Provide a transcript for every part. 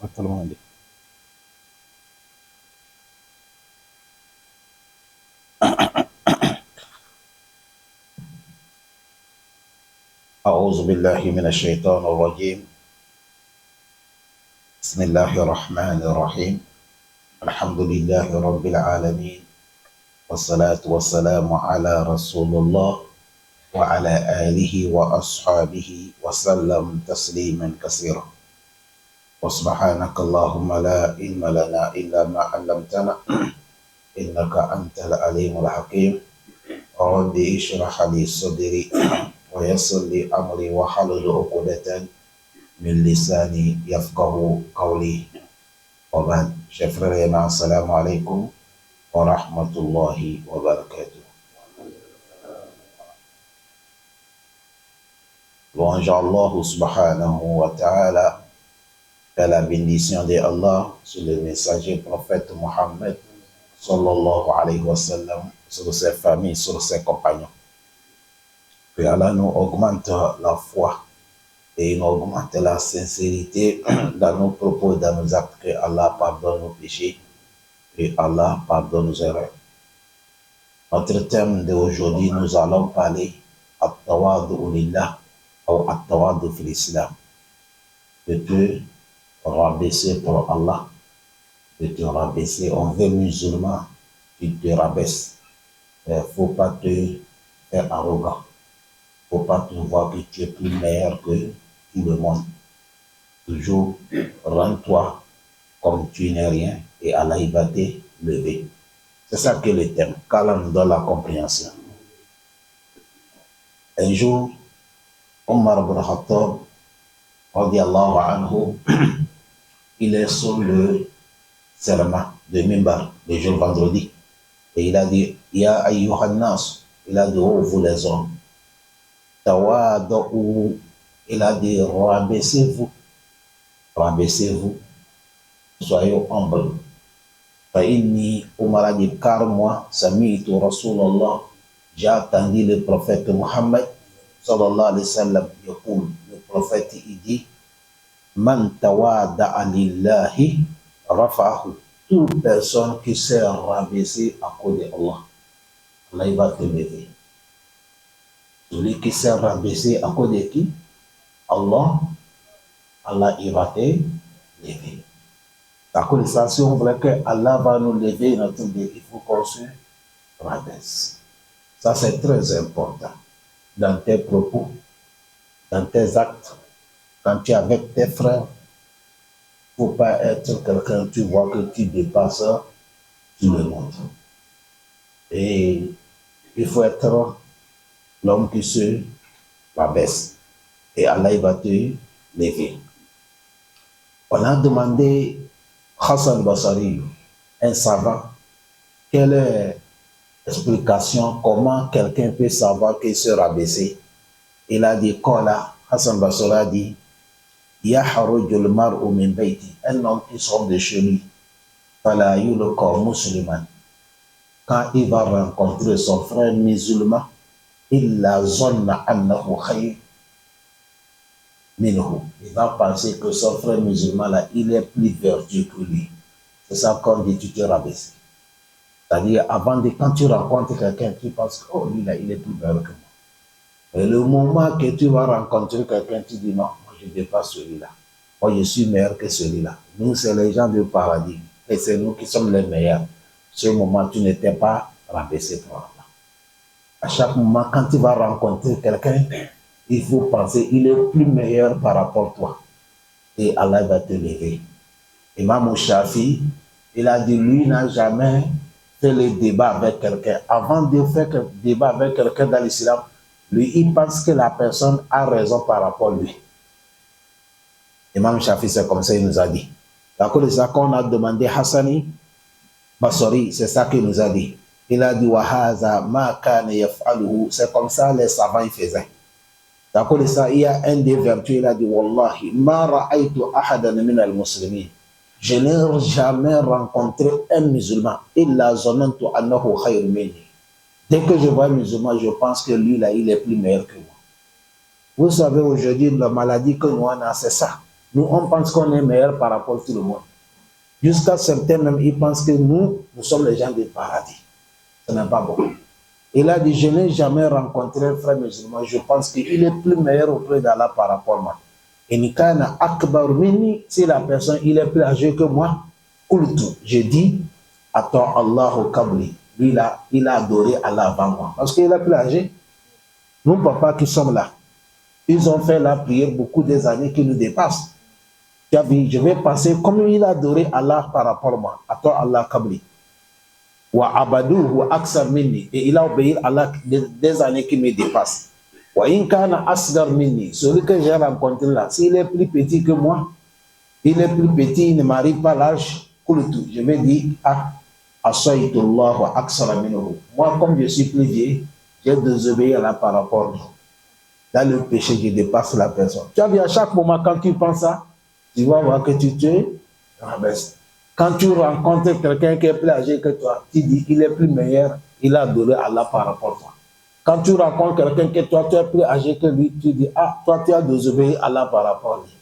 Totalmente. أعوذ بالله من الشيطان الرجيم. بسم الله الرحمن الرحيم. الحمد لله رب العالمين، والصلاة والسلام على رسول الله وعلى آله وأصحابه وسلم تسليما كثيرا. وسبحانك اللهم لا علم لنا إلا ما علمتنا إنك أنت العليم الحكيم. رب اشرح لي صدري ويسر لي أمري واحلل عقدة من لساني يفقه قولي. وبعد، chers frères et sœurs, assalamu alaikum wa rahmatullahi wa barakatuh. Louange à Allah subhanahu wa ta'ala, que la bénédiction de Allah sur le messager prophète Mohammed sallallahu alayhi wa sallam, sur ses familles, sur ses compagnons. Que Allah nous augmente la foi et il augmente la sincérité dans nos propos, dans nos actes, que Allah pardonne nos péchés, que Allah pardonne nos erreurs. Notre thème d'aujourd'hui, nous allons parler at-tawadu lillah ou at-tawadu fil islam. De te rabaisser pour Allah, de te rabaisser. On veut musulman, tu te rabaisses. Il ne faut pas te faire arrogant. Il ne faut pas te voir que tu es plus meilleur que tout le monde. Toujours, rends-toi comme tu n'es rien et Allah il va te lever. C'est ça que le thème, qu'Allah nous donne la compréhension. Un jour, Omar ibn Khattab, radiallahu anhu, il est sur le serment de Mimbar, le jour vendredi. Et il a dit, Ya ayyuhan nas, il a dit, oh vous les hommes, tawada'u, il a dit, rabaissez-vous, soyez humbles. Faïni, Omar a dit, car moi, Sami'tu Rasulallah, j'ai entendu le prophète Muhammad, sallallahu alayhi wa sallam, le prophète, il dit, Man tawada'a lillahi rafa'ahu. Toute personne qui s'est rabaissée à cause d'Allah, Allah il va te lever. Celui qui s'est rabaissé à cause de qui? Allah, Allah il va te lever. À cause de ça, si on voulait que Allah va nous lever, il faut qu'on se rabaisse. Ça, c'est très important. Dans tes propos, dans tes actes, quand tu es avec tes frères, il ne faut pas être quelqu'un, tu vois que tu dépasses tout le monde. Et il faut être l'homme qui se rabaisse. Et Allah il va te lever. On a demandé Hassan Basari, un savant, quelle est l'explication, comment quelqu'un peut savoir qu'il se rabaisser. Il a dit, Kola, Hassan Basari a dit, Yaharujul mar'u min bayti, un homme qui sort de chez lui, fala yulqa musliman. Quand il va rencontrer son frère musulman, illa zonna annahu khayr minhu. Il va penser que son frère musulman là, il est plus vertueux que lui. C'est ça qu'on dit, tu te rabaisses. C'est-à-dire, quand tu rencontres quelqu'un, tu penses que, oh, lui là, il est plus meilleur que moi. Et le moment que tu vas rencontrer quelqu'un, tu dis, non, moi, je ne dépasse celui-là. Moi, je suis meilleur que celui-là. Nous, c'est les gens du paradis. Et c'est nous qui sommes les meilleurs. Ce moment, tu n'étais pas rabaissé pour Allah. À chaque moment, quand tu vas rencontrer quelqu'un, il faut penser, il est plus meilleur par rapport à toi. Et Allah va te lever. Imam Shafi, il a dit, lui n'a jamais fait le débat avec quelqu'un. Avant de faire le débat avec quelqu'un dans l'islam, lui, il pense que la personne a raison par rapport à lui. Imam Shafi, c'est comme ça, il nous a dit. D'accord, c'est ça qu'on a demandé Hassani Basori, c'est ça qu'il nous a dit. Il a dit, Wahaza ma kana yaf'aluhu, c'est comme ça les savants ils faisaient. D'accord, c'est ça, il y a un des vertus, il a dit, Wallahi, ma ra'aytu ahadan min al-muslimin. Je n'ai jamais rencontré un musulman. Illa zonantu annahu khayr minni. Dès que je vois un musulman, je pense que lui là, il est plus meilleur que moi. Vous savez, aujourd'hui, la maladie que nous on a, c'est ça. Nous, on pense qu'on est meilleur par rapport à tout le monde. Jusqu'à certains même, ils pensent que nous sommes les gens du paradis. Ce n'est pas bon. Il a dit, je n'ai jamais rencontré un frère musulman, je pense qu'il est plus meilleur auprès d'Allah par rapport à moi. Et Nikana Akbar Mini, si la personne il est plus âgé que moi, j'ai dit, attends Allah au Kabli. Il a adoré Allah avant moi. Parce qu'il est plus âgé. Nos papas qui sommes là, ils ont fait la prière beaucoup des années qui nous dépassent. Tu as vu, je vais passer comme il a adoré Allah par rapport à moi. Attends Allah Kabli. Wa abadou wa aksar minni, et il a obéi à Allah des années qui me dépassent. Wa inkana asgar minni, celui que j'ai rencontré là, s'il est plus petit que moi, il est plus petit, il ne m'arrive pas l'âge, je vais dire, asaytullah wa aksar minhu. Moi, comme je suis plus vieux, j'ai désobéi à Allah par rapport. Dans le péché, je dépasse la personne. Tu as vu, à chaque moment, quand tu penses ça, tu vas voir que tu te rabaisses. Quand tu rencontres quelqu'un qui est plus âgé que toi, tu dis qu'il est plus meilleur, il a adoré Allah par rapport à toi. Quand tu rencontres quelqu'un qui toi, tu es plus âgé que lui, tu dis, toi tu as désobéi à Allah par rapport à lui.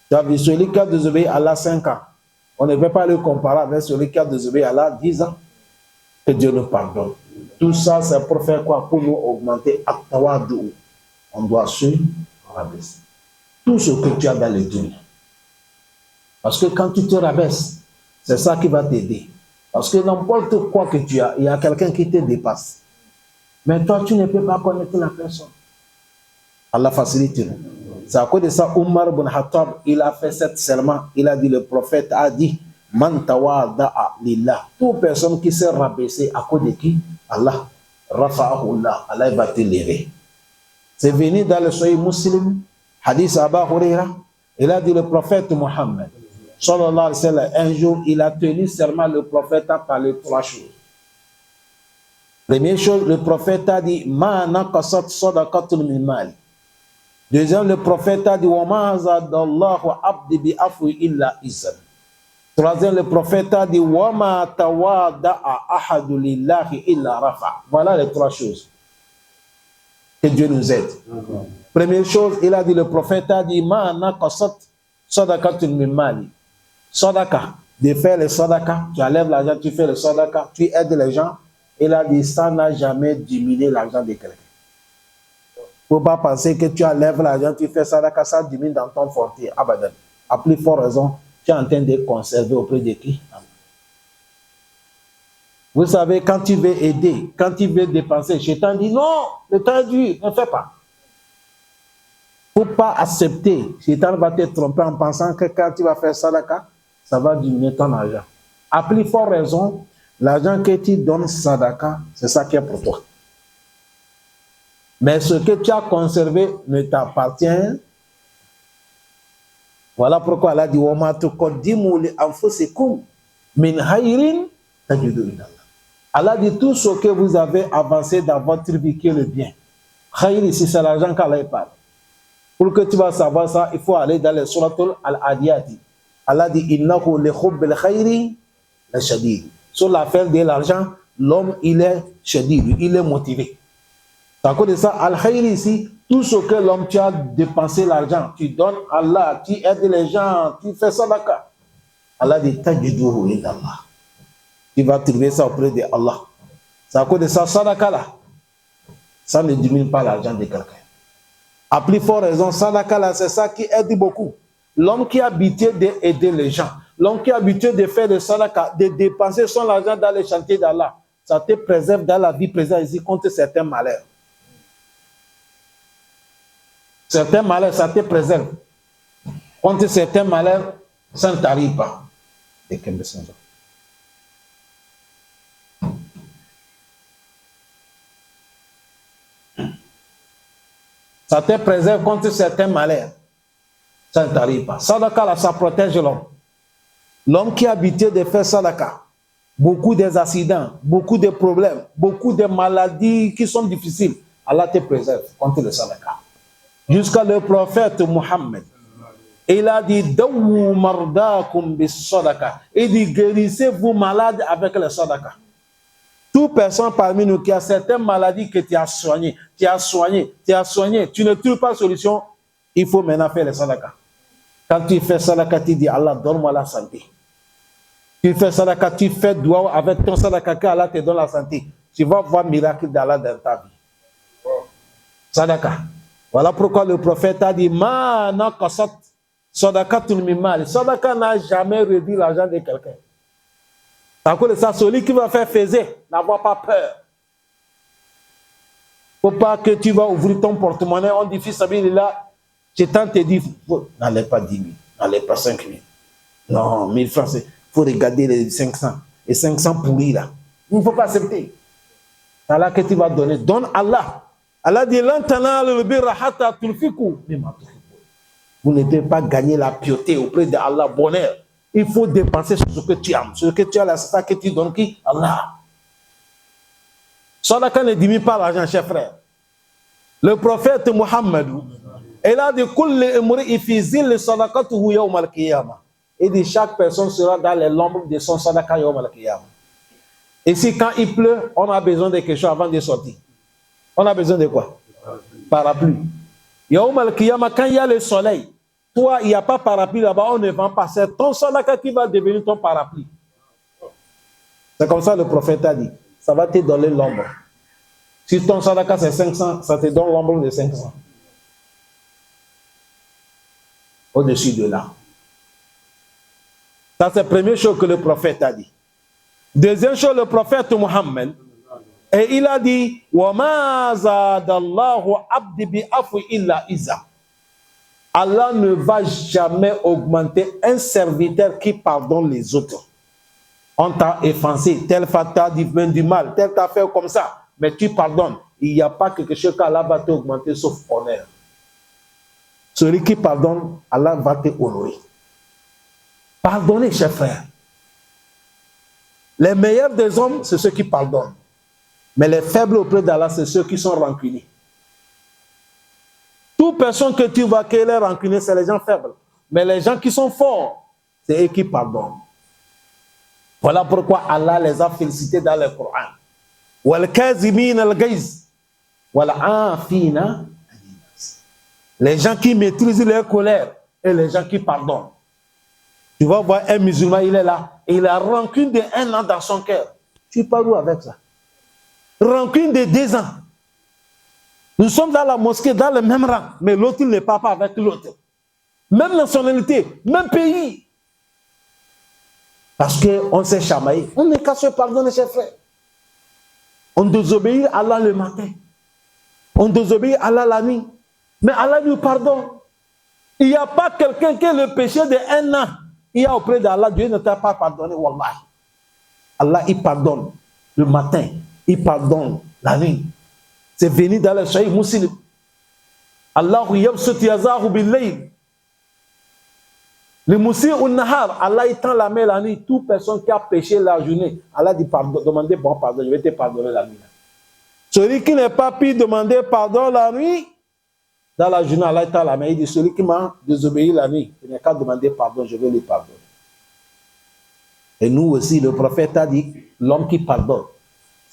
Tu as vu, celui qui a désobéi à Allah 5 ans, on ne peut pas le comparer avec celui qui a désobéi à Allah 10 ans. Que Dieu nous pardonne. Tout ça, c'est pour faire quoi? Pour nous augmenter à tawadou. On doit se rabaisser. Tout ce que tu as dans le dunya. Parce que quand tu te rabaisses, c'est ça qui va t'aider. Parce que n'importe quoi que tu as, il y a quelqu'un qui te dépasse. Mais toi, tu ne peux pas connaître la personne. Allah facilite. C'est à cause de ça, Omar ibn Khattab, il a fait cette serment. Il a dit, le prophète a dit, Man tawada'a lillah. Toute personne qui s'est rabaissée à cause de qui? Allah. Rafa'ahullah. Allah va te lever. C'est venu dans le Sahih Muslim, hadith Aba Huraira. Il a dit, le prophète Mohammed, sallallahu alayhi wa sallam, un jour, il a tenu serment, le prophète a parlé 3 choses. Première chose, le prophète a dit, Ma naqasat sadaqatun min mali. Deuxième, le prophète a dit, Wa ma zadallahu abdi bi afwi illa izzan. Troisième, le prophète a dit, Wa ma tawada'a ahadu lillahi illa rafa. Voilà les 3 choses. Que Dieu nous aide. Première chose, il a dit, le prophète a dit, Ma naqasat sadaqatun min mali. Sadaqa, de faire le sadaqa, tu enlèves l'argent, tu fais le sadaqa, tu aides les gens. Il a dit, ça n'a jamais diminué l'argent de quelqu'un. Il ne faut pas penser que tu enlèves l'argent, tu fais sadaqa, ça diminue dans ton fortier. Abadan. À plus forte raison, tu es en train de conserver auprès de qui? Vous savez, quand tu veux aider, quand tu veux dépenser, Shaitan dit non, le temps est dur, ne fais pas. Il ne faut pas accepter. Shaitan va te tromper en pensant que quand tu vas faire sadaqa, ça va diminuer ton argent. À plus forte raison, l'argent que tu donnes sadaqa, c'est ça qui est pour toi. Mais ce que tu as conservé ne t'appartient. Voilà pourquoi Allah dit wa ma tuqaddimu li anfusikum min khairin tajidu inda Allah. Allah dit tout ce que vous avez avancé dans votre vie qui est le bien. Khair ici c'est l'argent qu'Allah parle. Pour que tu vas savoir ça, il faut aller dans les suratul al-adiyat. Allah dit innahu li hubbil khairi la shadid. Sur l'affaire de l'argent, l'homme il est shadid, il est motivé. À cause de ça, al-khair ici, tout ce que l'homme tu as dépensé l'argent, tu donnes à Allah, tu aides les gens, tu fais sadaqa. Allah dit tajiduhu inda Allah. Tu vas trouver ça auprès de Allah. C'est à cause de ça, sadaqa là, ça ne diminue pas l'argent de quelqu'un. À plus forte raison, sadaqa là, c'est ça qui aide beaucoup. L'homme qui est habitué d'aider les gens, l'homme qui est habitué de faire des sadaqa, de dépenser son argent dans les chantiers d'Allah, ça te préserve dans la vie présente ici contre certains malheurs. Certains malheurs, ça te préserve. Contre certains malheurs, ça ne t'arrive pas. Ça te préserve contre certains malheurs. Ça ne t'arrive pas. Sadaqa, là, ça protège l'homme. L'homme qui est habitué de faire sadaqa, beaucoup des accidents, beaucoup de problèmes, beaucoup de maladies qui sont difficiles, Allah te préserve contre le sadaqa. Jusqu'à le prophète Mohammed. Il a dit, Dawu mardakum bis sadaqa. Il dit, guérissez-vous malades avec le sadaqa. Toute personne parmi nous qui a certaines maladies que tu as soignées, tu ne trouves pas de solution, il faut maintenant faire le sadaqa. Quand tu fais sadaka, tu dis Allah, donne-moi la santé. Tu fais sadaka, tu fais doua avec ton sadaka, Allah te donne la santé. Tu vas voir le miracle d'Allah dans ta vie. Sadaka. Voilà pourquoi le prophète a dit Ma naqasat sadaqatun min mal. Sadaka n'a jamais réduit l'argent de quelqu'un. À cause de ça, celui qui va faire faiser, n'avoir pas peur. Il ne faut pas que tu vas ouvrir ton porte-monnaie, on dit fils là, je te dit, n'allez pas 10 000, n'allez pas 5 000. Non, 1000 francs, il faut regarder les 500. Et 500 pourris là. Il ne faut pas accepter. C'est là que tu vas donner. Donne Allah. Allah dit vous ne devez pas gagner la piété auprès de Allah, bonheur. Il faut dépenser sur ce que tu aimes. Ce que tu as là, c'est ça que tu donnes qui? Allah. Sadaka ne diminue pas l'argent, chers frères. Le prophète Muhammad, il a dit il dit chaque personne sera dans les lombres de son sadaka yawm al-qiyamah. Et si quand il pleut, on a besoin de quelque chose avant de sortir. On a besoin de quoi? Parapluie. Yawm al-qiyamah, quand il y a le soleil, toi, il n'y a pas parapluie là-bas, on ne vend pas. C'est ton sadaka qui va devenir ton parapluie. C'est comme ça le prophète a dit. Ça va te donner l'ombre. Si ton sadaka c'est 500, ça te donne l'ombre de 500. Au-dessus de là. Ça, c'est la première chose que le prophète a dit. Deuxième chose, le prophète Muhammad, et il a dit وَمَا زَادَ اللَّهُ عَبْدِ بِعَفْوٍ إِلَّا إِذًا. Allah ne va jamais augmenter un serviteur qui pardonne les autres. On t'a offensé, tel t'a dit du mal, tel t'a fait comme ça, mais tu pardonnes. Il n'y a pas quelque chose qu'Allah va t'augmenter sauf honneur. Celui qui pardonne, Allah va te honorer. Pardonnez, chers frères. Les meilleurs des hommes, c'est ceux qui pardonnent. Mais les faibles auprès d'Allah, c'est ceux qui sont rancuniers. Toute personne que tu vois qui est rancunier, c'est les gens faibles. Mais les gens qui sont forts, c'est eux qui pardonnent. Voilà pourquoi Allah les a félicités dans le Coran. Les gens qui maîtrisent leur colère et les gens qui pardonnent. Tu vas voir un musulman, il est là, et il a rancune de 1 an dans son cœur. Tu pars où avec ça? Rancune de 2 ans. Nous sommes dans la mosquée, dans le même rang, mais l'autre il ne part pas avec l'autre. Même nationalité, même pays. Parce qu'on s'est chamaillé. On n'est qu'à se pardonner, chers frères. On désobéit à Allah le matin. On désobéit à Allah la nuit. Mais Allah nous pardonne. Il n'y a pas quelqu'un qui a le péché de 1 an. Il y a auprès d'Allah, Dieu ne t'a pas pardonné, wallah. Allah, il pardonne le matin. Il pardonne la nuit. C'est venu dans le Sahih Muslim. Allahu yabsut yazahu bil-layl. Le Moussi ou Nahar, Allah il tend la main la nuit. Toute personne qui a péché la journée, Allah dit pardon, demandez bon pardon, je vais te pardonner la nuit. Celui qui n'est pas pu demander pardon la nuit, dans la journée, Allah il tend la main. Il dit celui qui m'a désobéi la nuit, il n'a qu'à demander pardon, je vais lui pardonner. Et nous aussi, le prophète a dit l'homme qui pardonne,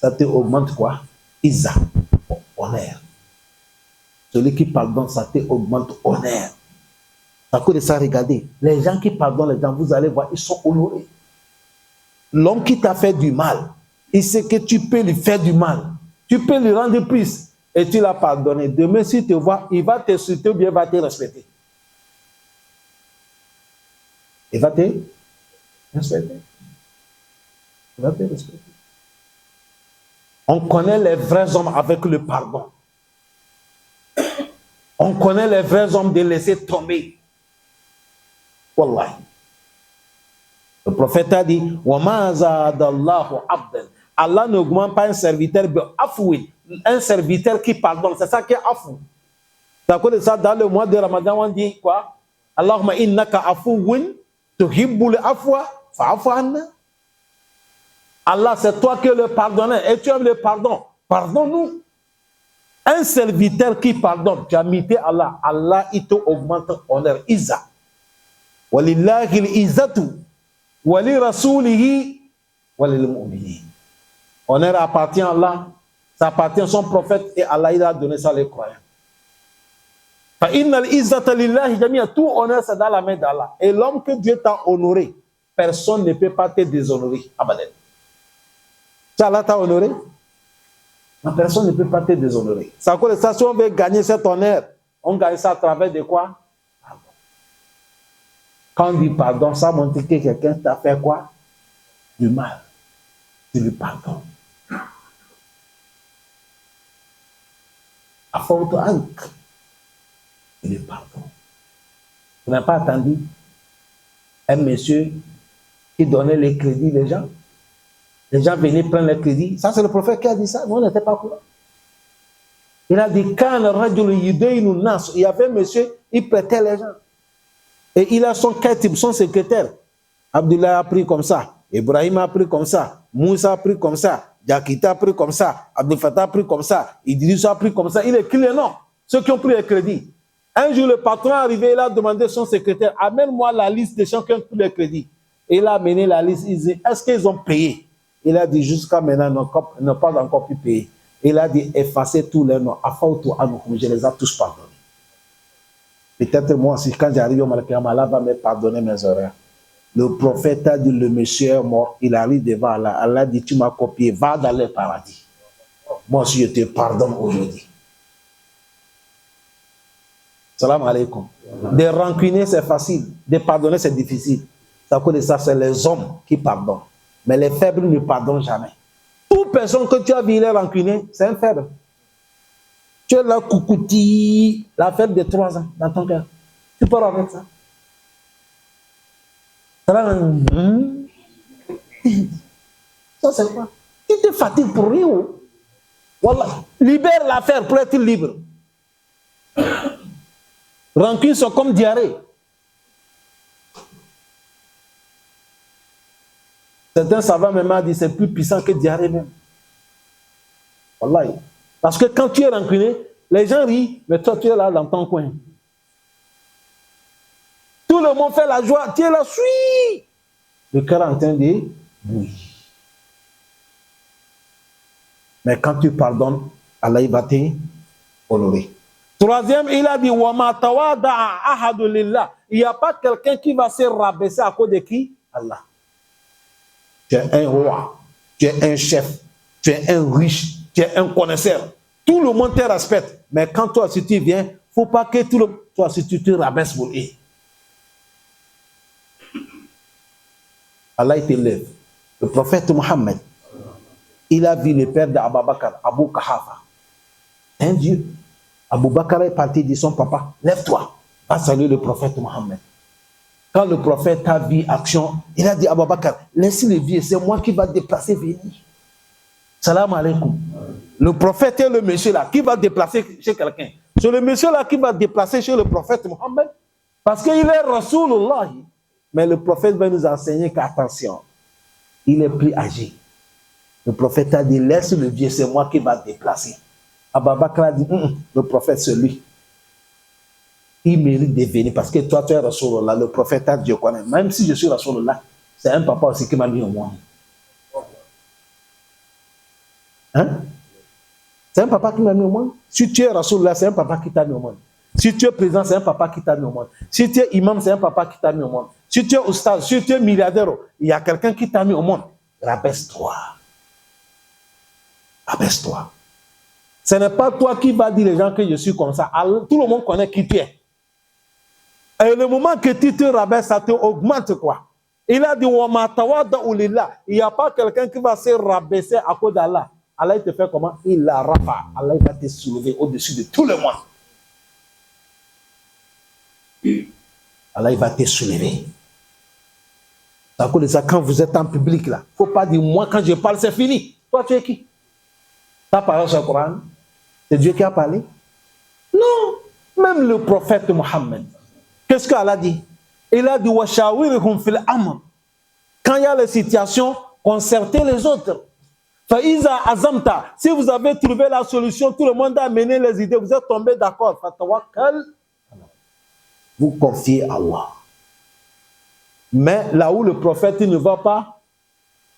ça te augmente quoi? Isa, honneur. Celui qui pardonne, ça te augmente honneur. À cause de ça, regardez, les gens qui pardonnent les gens, vous allez voir, ils sont honorés. L'homme qui t'a fait du mal, il sait que tu peux lui faire du mal. Tu peux lui rendre plus et tu l'as pardonné. Demain, s'il te voit, il va te souhaiter ou bien il va te respecter. Il va te respecter. Il va te respecter. On connaît les vrais hommes avec le pardon. On connaît les vrais hommes de laisser tomber. Wallahi. Le prophète a dit وَمَا زَادَ اللَّهُ عَبْدًا. Allah n'augmente pas un serviteur, un serviteur qui pardonne. C'est ça qui est afou. C'est à cause de ça, dans le mois de Ramadan, on dit quoi? Allahumma innaka afouwun tuhibbul afwa fa'afu anna. Allah, c'est toi qui es le pardonneur et tu aimes le pardon. Pardonne-nous. Un serviteur qui pardonne, tu as imité Allah. Allah, il te augmente honneur. Isa. Walillahi al-izzatu wali rasulihi walil mu'minin. Honneur appartient à Allah, ça appartient à son prophète et Allah il a donné ça les croyants. Tout honneur, c'est dans la main d'Allah. Et l'homme que Dieu t'a honoré, personne ne peut pas te déshonorer. Abadan. Ça, Allah t'a honoré? Non, personne ne peut pas te déshonorer. Ça, si on veut gagner cet honneur, on gagne ça à travers de quoi? Quand on dit pardon, ça montre que quelqu'un t'a fait quoi? Du mal. Tu lui pardonnes. À faute d'encre. Tu lui pardonnes. Vous n'avez pas attendu un monsieur qui donnait les crédits aux gens? Les gens venaient prendre les crédits. Ça, c'est le prophète qui a dit ça. Nous, on n'était pas courant. Il a dit, quand il y avait un monsieur, il prêtait les gens. Et il a son katib, son secrétaire. Abdullah a pris comme ça. Ibrahim a pris comme ça. Moussa a pris comme ça. Jakita a pris comme ça. Abdel Fattah a pris comme ça. Idriss a pris comme ça. Il écrit les noms. Ceux qui ont pris les crédits. Un jour, le patron est arrivé, il a demandé à son secrétaire, amène-moi la liste des gens qui ont pris les crédits. Il a amené la liste. Il dit, est-ce qu'ils ont payé? Il a dit, jusqu'à maintenant, ils n'ont pas encore pu payer. Il a dit, effacez tous les noms. Je les ai tous pardonnés. Peut-être moi aussi, quand j'arrive au Malakiyama, Allah va me pardonner mes erreurs. Le prophète a dit, le monsieur est mort. Il arrive devant Allah. Allah dit, tu m'as copié, va dans le paradis. Moi aussi, je te pardonne aujourd'hui. Salam alaikum. De rancunier, c'est facile. De pardonner, c'est difficile. Ça, c'est les hommes qui pardonnent. Mais les faibles ne pardonnent jamais. Toute personne que tu as vu, il est rancunier, c'est un faible. Tu es là, coucouti, la faible de 3 ans dans ton cœur. Tu pars avec ça. Ça, c'est quoi? Tu te fatigues pour rien. Voilà. Libère l'affaire pour être libre. Rancune, c'est comme diarrhée. Certains savants même disent que c'est plus puissant que diarrhée même. Wallahi. Parce que quand tu es rancunier, les gens rient, mais toi tu es là dans ton coin. Tout le monde fait la joie, tu es là, suis. Le cœur est en train de bouillir. Mais quand tu pardonnes, Allah il va te honorer. Troisième, il a dit, il n'y a pas quelqu'un qui va se rabaisser à cause de qui? Allah. Tu es un roi, tu es un chef, tu es un riche, tu es un connaisseur. Tout le monde te respecte. Mais quand toi, si tu viens, il ne faut pas que tout le monde, toi, si tu te rabaisses pour eux. Allah il t'élève. Le prophète Mohammed, il a vu le père d'Abu Bakr, Abu Qahafa. Un Dieu. Abu Bakr est parti de son papa. Lève-toi, va saluer le prophète Mohammed. Quand le prophète a vu action, il a dit à Abu Bakr, laisse le vieux, c'est moi qui va déplacer venir. Salam alaikum. Le prophète est le monsieur là qui va déplacer chez quelqu'un. C'est le monsieur là qui va déplacer chez le prophète Mohammed. Parce qu'il est Rasulullah. Mais le prophète va nous enseigner qu'attention, il est plus âgé. Le prophète a dit, laisse le vieux, c'est moi qui va déplacer. Abu Bakr a dit, le prophète c'est lui. Il mérite de venir parce que toi tu es Rasulullah. Le prophète a dit, même si je suis Rasulullah, c'est un papa aussi qui m'a mis au monde. Hein? C'est un papa qui m'a mis au monde. Si tu es Rasulullah, c'est un papa qui t'a mis au monde. Si tu es président, c'est un papa qui t'a mis au monde. Si tu es imam, c'est un papa qui t'a mis au monde. Si tu es oustaz, si tu es milliardaire, il y a quelqu'un qui t'a mis au monde. Rabaisse-toi. Rabaisse-toi. Ce n'est pas toi qui vas dire aux gens que je suis comme ça. Alors, tout le monde connaît qui tu es. Et le moment que tu te rabaisses, ça te augmente quoi. Il a dit, il n'y a pas quelqu'un qui va se rabaisser à cause d'Allah. Allah il te fait comment? Il la rafa. Allah il va te soulever au-dessus de tout le monde. Allah il va te soulever. À cause de ça, quand vous êtes en public là, il ne faut pas dire moi quand je parle c'est fini. Toi tu es qui? Ta parole sur le Coran? C'est Dieu qui a parlé? Non. Même le prophète Mohammed. Qu'est-ce qu'Allah dit? Il a dit washawirhum fil amr. Quand il y a les situations, concertez les autres. Faïza azamta. Si vous avez trouvé la solution, tout le monde a mené les idées, vous êtes tombé d'accord. Fatawakkal. Vous confiez à Allah. Mais là où le prophète ne va pas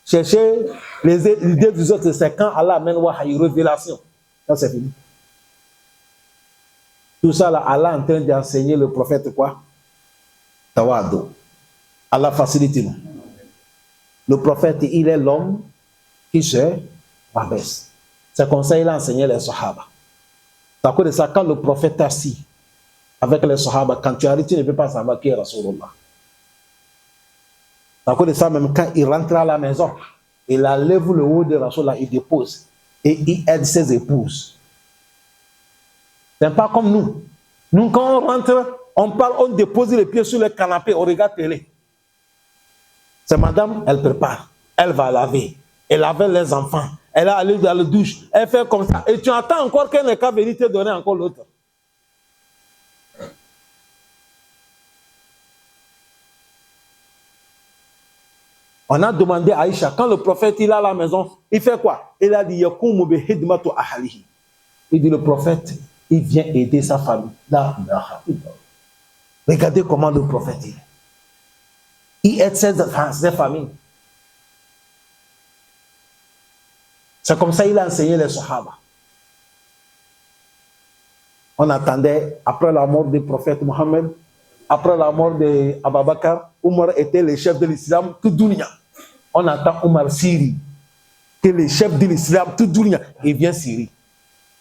chercher les idées des autres, c'est quand Allah amène une révélation. Ça c'est fini. Tout ça là, Allah est en train d'enseigner le prophète quoi? Tawadu. Allah facilite nous. Le prophète, il est l'homme qui se rabaisse. C'est comme ça qu'il a enseigné les Sahaba. C'est à cause de ça, quand le prophète est assis avec les Sahaba, quand tu arrives, tu ne peux pas savoir qui est Rasulullah. C'est à cause de ça, même quand il rentre à la maison, il lève le haut de Rasulullah, il dépose et il aide ses épouses. Ce n'est pas comme nous. Nous, quand on rentre, on parle, on dépose les pieds sur le canapé, on regarde télé. C'est madame, elle prépare, elle va laver, elle lave les enfants, elle a allé dans la douche, elle fait comme ça. Et tu attends encore qu'elle n'ait qu'à venir te donner encore l'autre. On a demandé à Aïcha, quand le prophète il est à la maison, il fait quoi? Il a dit, il dit, le prophète, il vient aider sa famille. Là, regardez comment le prophète est. Il aide ses familles. C'est comme ça qu'il a enseigné les Sahaba. On attendait, après la mort du prophète Mohammed, après la mort d'Abu Bakr, Omar était le chef de l'islam, tout dunya. On attend Omar Syrie, que le chef de l'islam, tout dunya, il vient Syrie.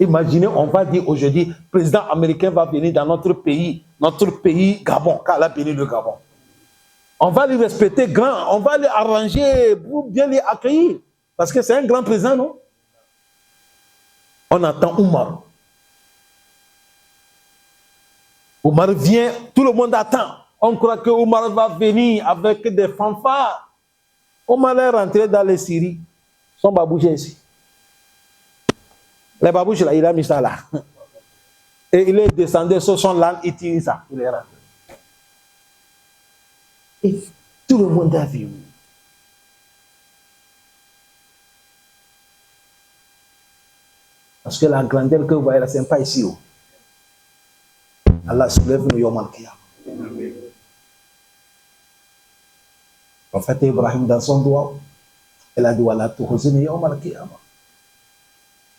Imaginez, on va dire aujourd'hui, le président américain va venir dans notre pays Gabon, car il a béni le Gabon. On va lui respecter grand, on va lui arranger pour bien lui accueillir. Parce que c'est un grand président, non? On attend Omar. Omar vient, tout le monde attend. On croit que Omar va venir avec des fanfares. Omar est rentré dans les Syries. Son babouche ici. Les babouches là, il a mis ça là. Et il est descendu sur son langue, il tire ça. Il est rentré. Et tout le monde a vu. Parce que la grandeur que vous voyez là, ce n'est pas ici. Allah soulève nous yom al-qiyam. Le prophète Ibrahim dans son doigt, il a dit wala tuhzini yom al-qiyam.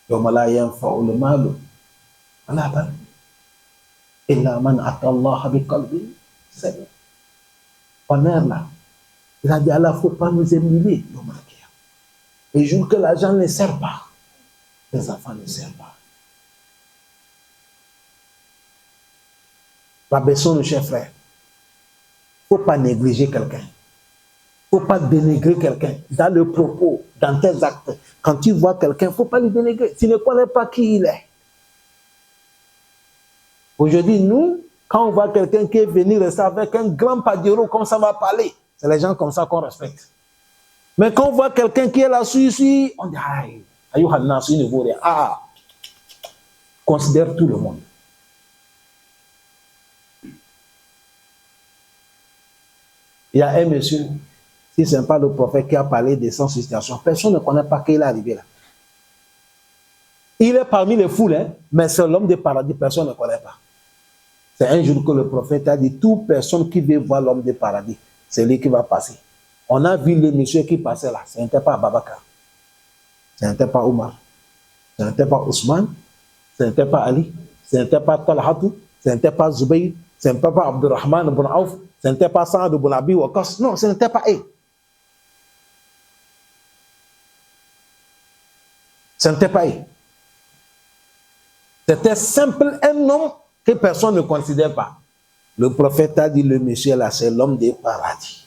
Yom la yanfa'u al-malu wala ban illa man ata Allah bi qalbin salim. Honneur là. Il a dit Allah, il ne faut pas nous humilier yom al-qiyam. Et jour que l'argent ne sert pas, les enfants ne servent pas. Rabaissons nos chers frères. Il ne faut pas négliger quelqu'un. Il ne faut pas dénigrer quelqu'un. Dans le propos, dans tes actes, quand tu vois quelqu'un, il ne faut pas le dénigrer. Tu ne connais pas qui il est. Aujourd'hui, nous, quand on voit quelqu'un qui est venu rester avec un grand padiro, comme ça va parler, c'est les gens comme ça qu'on respecte. Mais quand on voit quelqu'un qui est là, on dit, aïe, il ne vaut rien. Ah, considère tout le monde. Il y a un monsieur, si ce n'est pas le prophète qui a parlé de son situation, personne ne connaît pas qu'il est arrivé là. Il est parmi les foules, hein, mais c'est l'homme du paradis, personne ne connaît pas. C'est un jour que le prophète a dit, toute personne qui veut voir l'homme du paradis, c'est lui qui va passer. On a vu le monsieur qui passait là, ce n'était pas Abu Bakr, ce n'était pas Omar, ce n'était pas Ousmane, ce n'était pas Ali, ce n'était pas Talhatou, ce n'était pas Zubayr, ce n'était pas Abdurrahman ibn Auf, ce n'était pas Saad ibn Abi Waqqas. Non, ce n'était pas eux. Ce n'était pas eux. C'était simple un homme que personne ne considère pas. Le prophète a dit, le monsieur là, c'est l'homme des paradis.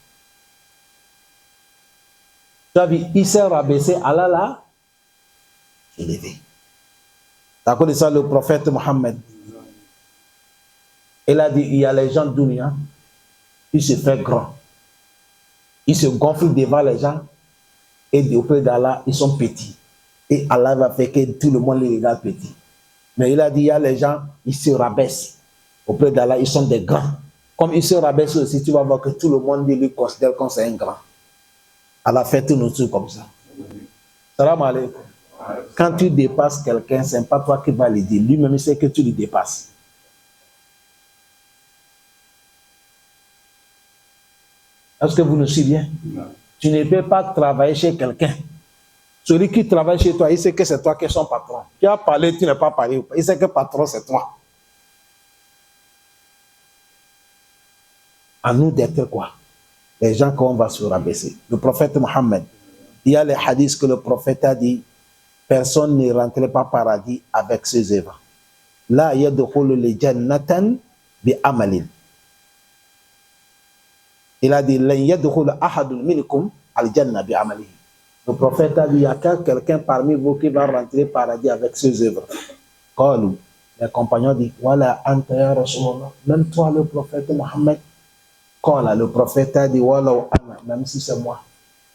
Tu as vu, il s'est rabaissé, Allah là, élevé. T'as connu ça, le prophète Mohammed. Il a dit, il y a les gens d'Unia, il se fait grand. Il se gonfle devant les gens et auprès d'Allah, ils sont petits. Et Allah va faire que tout le monde les regarde petits. Mais il a dit, il y a les gens, ils se rabaissent. Auprès d'Allah, ils sont des grands. Comme ils se rabaissent aussi, tu vas voir que tout le monde lui considère comme c'est un grand. Allah fait tout nous tout comme ça. Salam alaikum. Quand tu dépasses quelqu'un, ce n'est pas toi qui vas le dire. Lui-même, il sait que tu le dépasses. Est-ce que vous nous suivez bien? Tu ne peux pas travailler chez quelqu'un. Celui qui travaille chez toi, il sait que c'est toi qui es son patron. Tu as parlé, tu n'as pas parlé. Il sait que patron, c'est toi. à nous d'être quoi? Les gens qu'on va se rabaisser. Le prophète Mohammed, il y a les hadiths que le prophète a dit, personne ne rentrait pas au paradis avec ses œuvres. La yadkhulu li jannatan bi amalin. Il a dit, lan yadkhulu ahadun minkum al janna bi amalihi. Le prophète a dit, il y a quelqu'un parmi vous qui va rentrer au paradis avec ses œuvres. Qalu, les compagnons disent, voilà anta ya Rasulullah, même toi le prophète Mohammed. Qala, le prophète a dit, voilà ana, même si c'est moi.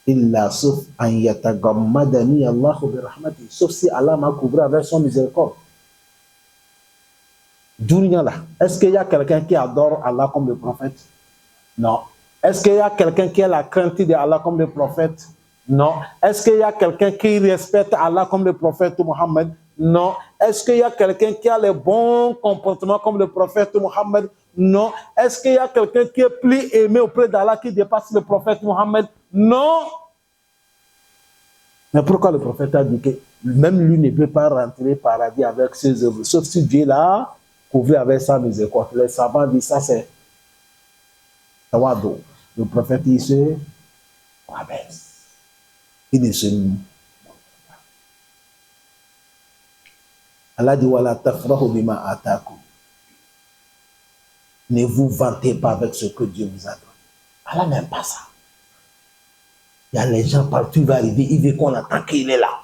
Illa sauf an yatagammadani Allahu bi rahmati, sauf si Allah m'a couvert avec son miséricorde. Dunia là, est-ce qu'il y a quelqu'un qui adore Allah comme le prophète? Non. Est-ce qu'il y a quelqu'un qui a la crainte de Allah comme le prophète? Non. Est-ce qu'il y a quelqu'un qui respecte Allah comme le prophète Mohammed? Non. Est-ce qu'il y a quelqu'un qui a les bons comportements comme le prophète Mohammed? Non. Est-ce qu'il y a quelqu'un qui est plus aimé auprès d'Allah qui dépasse le prophète Mohammed? Non. Mais pourquoi le prophète a dit que même lui ne peut pas rentrer au paradis avec ses œuvres, sauf si Dieu l'a couvert avec sa miséricorde? Les savants disent ça, c'est tawadu. Le prophète, il se rabaisse. Il ne se montre pas. Allah dit, wala tafrahu bima atakum. Ne vous vantez pas avec ce que Dieu vous a donné. Allah n'aime pas ça. Il y a les gens partout, il va arriver, il veut qu'on attend qu'il est là.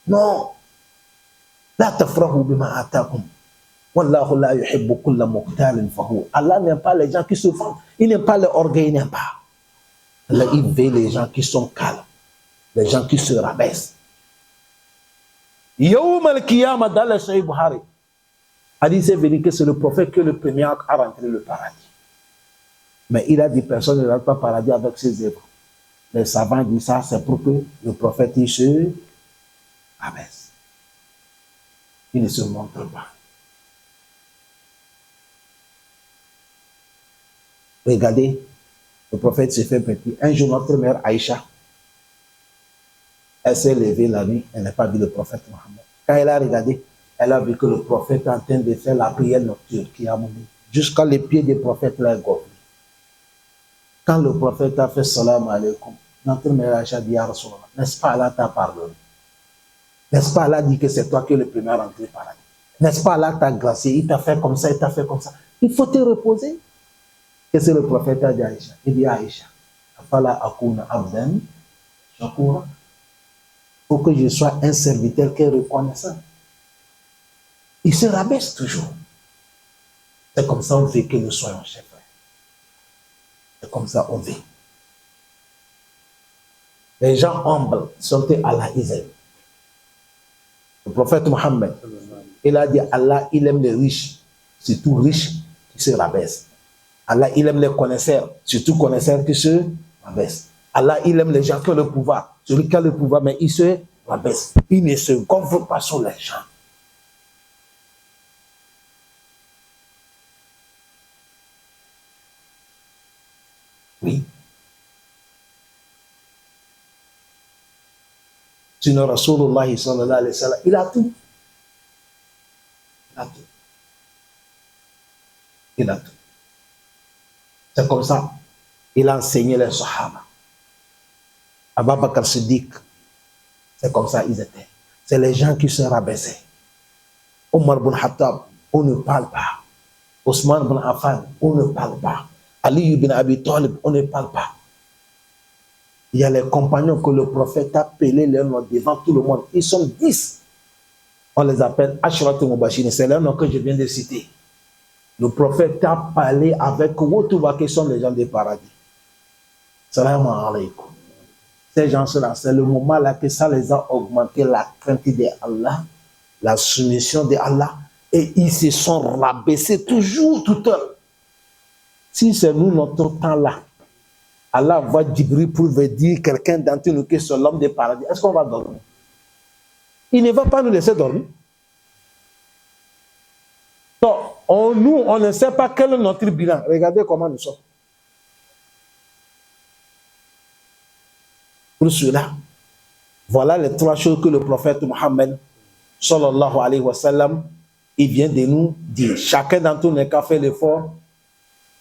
Non. La tafrahu bima atakum. Wallahu la yuhibbu kulla muqtalin fakhur. Allah n'aime pas les gens qui se vantent. Il n'aime pas l'orgueil, il n'aime pas. Allah, il veut les gens qui sont calmes, les gens qui se rabaissent. Yawm al-Qiyamah, dans le Sahih Bukhari, a dit c'est venu que c'est le prophète que le premier a rentré le paradis. Mais il a dit personne ne rentre pas au paradis avec ses œuvres. Les savants disent ça, c'est pour que le prophète il se rabaisse. Il ne se montre pas. Regardez, le prophète s'est fait petit. Un jour, notre mère Aïcha, elle s'est levée la nuit, elle n'a pas vu le prophète Mohammed. Quand elle a regardé, elle a vu que le prophète est en train de faire la prière nocturne qui a mouru. Jusqu'à les pieds du prophète l'a gonflé. Quand le prophète a fait salam alaikum, notre mère Aïcha dit à Rasulullah, n'est-ce pas Allah t'a pardonné? N'est-ce pas Allah dit que c'est toi qui es le premier à rentrer par là? N'est-ce pas Allah t'a gracié? Il t'a fait comme ça, il t'a fait comme ça. Il faut te reposer. Qu'est-ce que le prophète a dit à Aïcha? Il dit à Aïcha, Afala akuna abdan shakura. Il faut que je sois un serviteur qui est reconnaissant. Il se rabaisse toujours. C'est comme ça on veut que nous soyons chefs. C'est comme ça on veut. Les gens humbles sont Allah, ils aiment. Le prophète Mohammed, il a dit Allah, il aime les riches, surtout riches qui se rabaissent. Allah, il aime les connaisseurs, surtout connaisseurs qui se rabaissent. Allah, il aime les gens qui ont le pouvoir, celui qui a le pouvoir, mais il se rabaisse. Il ne se gonfle pas sur les gens. Oui. Sinon, Rasulullah sallallahu alayhi wa sallam, il a tout. Il a tout. Il a tout. C'est comme ça. Il a enseigné les Sahaba. Abu Bakr Siddiq, c'est comme ça ils étaient. C'est les gens qui se rabaissaient. Omar ibn Khattab, on ne parle pas. Ousmane ibn Affan, on ne parle pas. Ali ibn Abi Talib, on ne parle pas. Il y a les compagnons que le prophète a appelés leur nom devant tout le monde. Ils sont 10. On les appelle Ashrat Mubashirin. C'est leur nom que je viens de citer. Le prophète a parlé avec Wotuba qui sont les gens des paradis. Salam alaikum. Ces gens-là, c'est le moment là que ça les a augmenté la crainte de Allah, la soumission de Allah, et ils se sont rabaissés toujours tout le temps. Si c'est nous notre temps là, Allah voit Djibril pour veut dire quelqu'un d'entre nous qui est sur l'homme des paradis, est-ce qu'on va dormir? Il ne va pas nous laisser dormir. Donc, nous, on ne sait pas quel est notre bilan. Regardez comment nous sommes. Pour cela, voilà les trois choses que le prophète Mohammed, sallallahu alayhi wa sallam, il vient de nous dire. Chacun d'entre nous n'a qu'à faire l'effort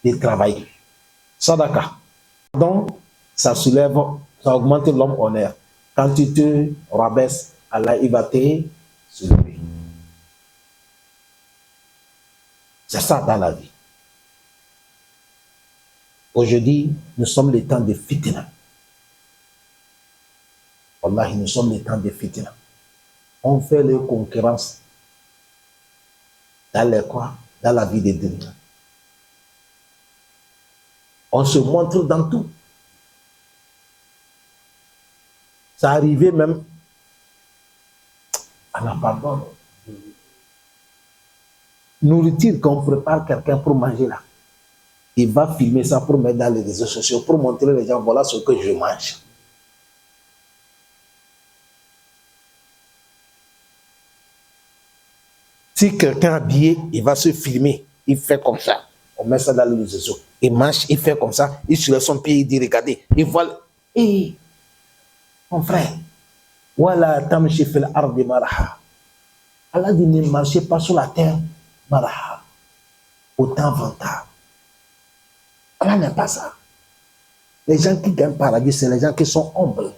de travailler. Sadaka. Donc, ça soulève, ça augmente l'homme honneur. Quand tu te rabaisses, Allah, il va te soulever. C'est ça dans la vie. Aujourd'hui, nous sommes les temps de fitna. Wallahi, nous sommes les temps de fitna. On fait les concurrences dans les quoi? Dans la vie des deux. On se montre dans tout. Ça arrivait même à la pardon. Nourriture qu'on prépare quelqu'un pour manger là. Il va filmer ça pour mettre dans les réseaux sociaux, pour montrer les gens, voilà ce que je mange. Si quelqu'un est habillé, il va se filmer, il fait comme ça. On met ça dans les réseaux sociaux. Il mange, il fait comme ça, il soulève son pied, il dit, regardez, il voit. Hé, mon frère, voilà, tamshi fil ardi maraha. Allah dit, ne marchez pas sur la terre, maraha, autant vantard. Allah n'aime pas ça. Les gens qui gagnent paradis, c'est les gens qui sont humbles.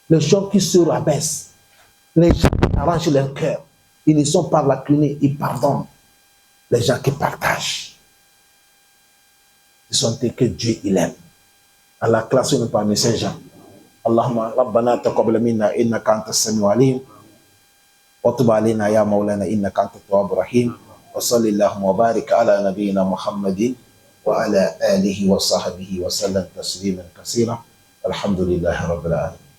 Les gens qui se rabaissent. Les gens qui arrangent leur cœur. Ils ne sont pas lacunés, ils pardonnent. Les gens qui partagent. Ils sont des que Dieu il aime. Allah classe nous parmi ces gens. Allahumma rabbana taqabbal minna innaka antas samiul alim. Wa tub alayna ya maulana innaka antat tawwabur rahim. Wa sallallahu wa barik ala nabiyyina Muhammadin wa ala alihi wa sahbihi wa sallam tasliman katsira. Alhamdulillahi rabbil alamin.